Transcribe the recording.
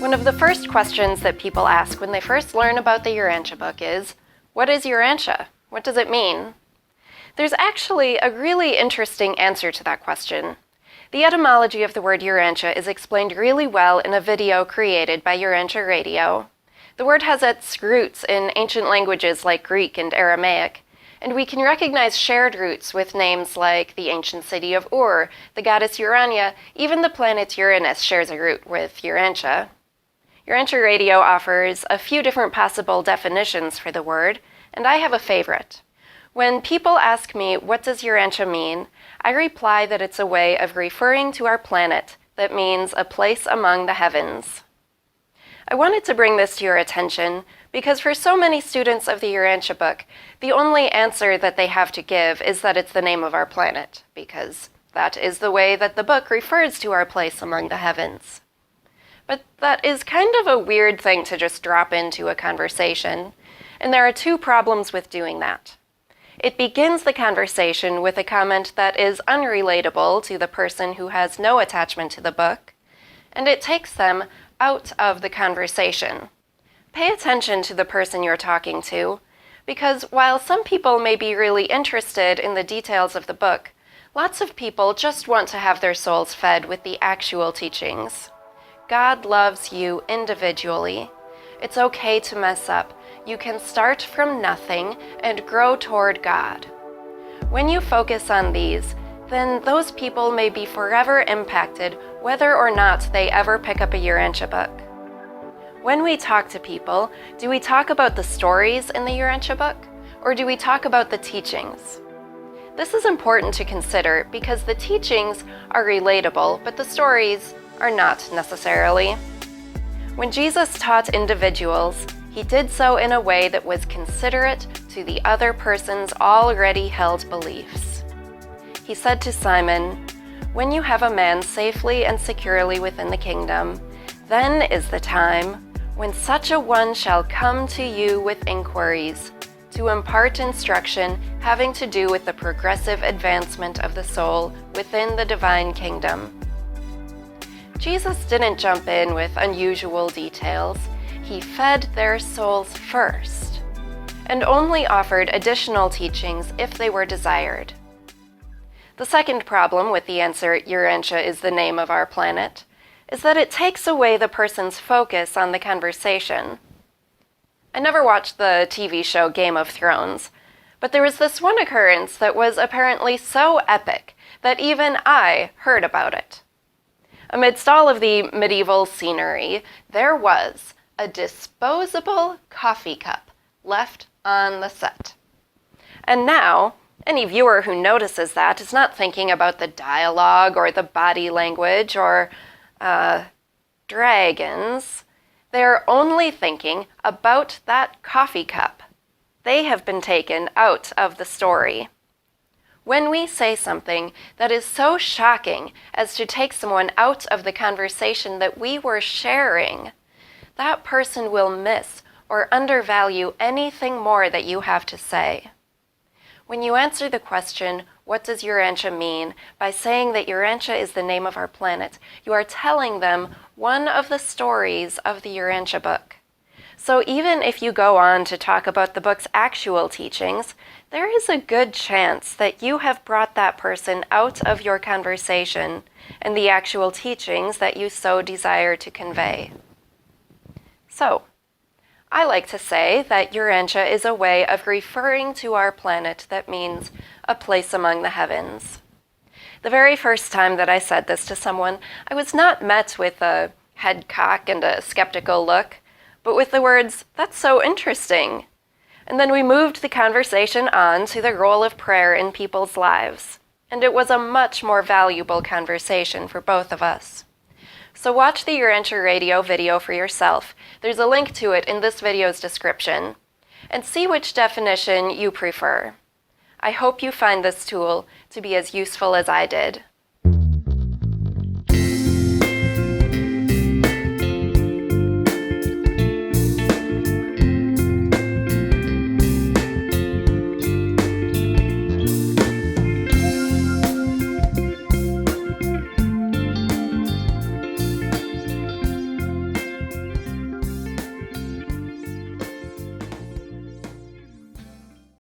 One of the first questions that people ask when they first learn about the Urantia Book is, what is Urantia? What does it mean? There's actually a really interesting answer to that question. The etymology of the word Urantia is explained really well in a video created by Urantia Radio. The word has its roots in ancient languages like Greek and Aramaic, and we can recognize shared roots with names like the ancient city of Ur, the goddess Urania, even the planet Uranus shares a root with Urantia. Urantia Radio offers a few different possible definitions for the word, and I have a favorite. When people ask me, what does Urantia mean, I reply that it's a way of referring to our planet that means a place among the heavens. I wanted to bring this to your attention because for so many students of the Urantia Book, the only answer that they have to give is that it's the name of our planet, because that is the way that the book refers to our place among the heavens. But that is kind of a weird thing to just drop into a conversation, and there are two problems with doing that. It begins the conversation with a comment that is unrelatable to the person who has no attachment to the book, and it takes them out of the conversation. Pay attention to the person you're talking to, because while some people may be really interested in the details of the book, lots of people just want to have their souls fed with the actual teachings. God loves you individually. It's okay to mess up. You can start from nothing and grow toward God. When you focus on these, then those people may be forever impacted whether or not they ever pick up a Urantia book. When we talk to people, do we talk about the stories in the Urantia book, or do we talk about the teachings? This is important to consider because the teachings are relatable, but the stories are not necessarily. When Jesus taught individuals, he did so in a way that was considerate to the other person's already held beliefs. He said to Simon, "When you have a man safely and securely within the kingdom, then is the time when such a one shall come to you with inquiries, to impart instruction having to do with the progressive advancement of the soul within the divine kingdom." Jesus didn't jump in with unusual details. He fed their souls first, and only offered additional teachings if they were desired. The second problem with the answer, Urantia is the name of our planet, is that it takes away the person's focus on the conversation. I never watched the TV show Game of Thrones, but there was this one occurrence that was apparently so epic that even I heard about it. Amidst all of the medieval scenery, there was a disposable coffee cup left on the set. And now, any viewer who notices that is not thinking about the dialogue or the body language or dragons. They're only thinking about that coffee cup. They have been taken out of the story. When we say something that is so shocking as to take someone out of the conversation that we were sharing, that person will miss or undervalue anything more that you have to say. When you answer the question, what does Urantia mean, by saying that Urantia is the name of our planet, you are telling them one of the stories of the Urantia book. So even if you go on to talk about the book's actual teachings, there is a good chance that you have brought that person out of your conversation and the actual teachings that you so desire to convey. So, I like to say that Urantia is a way of referring to our planet that means a place among the heavens. The very first time that I said this to someone, I was not met with a head cock and a skeptical look, but with the words, "That's so interesting." And then we moved the conversation on to the role of prayer in people's lives, and it was a much more valuable conversation for both of us. So watch the Urantia Radio video for yourself. There's a link to it in this video's description, and see which definition you prefer. I hope you find this tool to be as useful as I did.